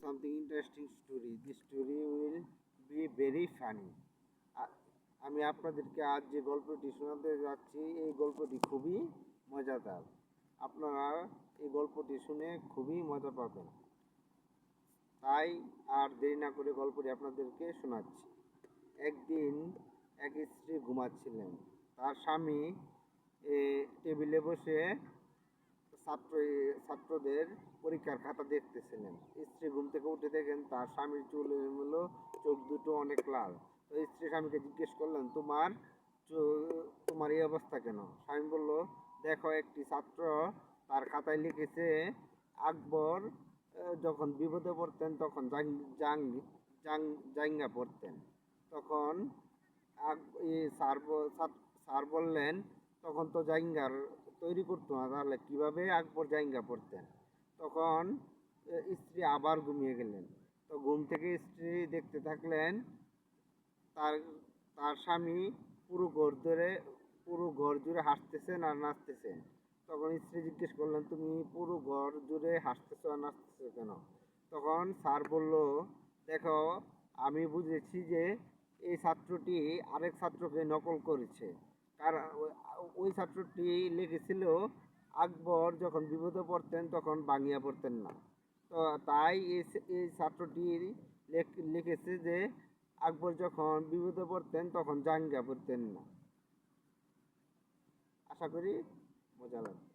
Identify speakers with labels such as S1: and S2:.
S1: something interesting story. This story will be very funny. আমি আপনাদেরকে আজ যে গল্পটি শোনাতে যাচ্ছি এই গল্পটি খুবই মজাদার। আপনারা এই গল্পটি শুনে খুবই মজা পাবেন। তাই আর দেরি না করে গল্পটি আপনাদেরকে শোনাচ্ছি। একদিন এক স্ত্রী ঘুমাচ্ছিলেন। তার স্বামী টেবিলে বসে ছাত্রদের পরীক্ষার খাতা দেখতেছিলেন। স্ত্রী ঘুম থেকে উঠে দেখেন তার স্বামীর চুল এলোমেলো, চোখ দুটো অনেক লাল। তো স্ত্রী স্বামীকে জিজ্ঞেস করলেন, তোমার এই অবস্থা কেন? স্বামী বলল, দেখো, একটি ছাত্র তার খাতায় লিখেছে আকবর যখন বিপদে পড়তেন তখন জাঙ্গা পড়তেন। তখন স্যার বললেন, তখন তো জাঙ্গার তৈরি করতো না, তাহলে কিভাবে আকবর জাঙ্গা পড়তেন? তখন স্ত্রী আবার ঘুমিয়ে গেলেন। তো ঘুম থেকে স্ত্রী দেখতে থাকলেন তার তার স্বামী পুরো ঘর জুড়ে হাসতেছেন আর নাচতেছেন। তখন স্ত্রী জিজ্ঞেস করলেন, তুমি পুরো ঘর জুড়ে হাসতেছো আর নাচতেছো কেন? তখন স্যার বলল, দেখো, আমি বুঝেছি যে এই ছাত্রটি আরেক ছাত্রকে নকল করেছে। কারণ ওই ছাত্রটি লিখেছিল আকবর যখন বিপদে পড়তেন তখন বাংলা পড়তেন না। তো তাই এই ছাত্রটি লিখেছে যে আকবর যখন বিপদে পড়তেন তখন জাঙ্গা পড়তেন না। আশা করি মজা লাগবে।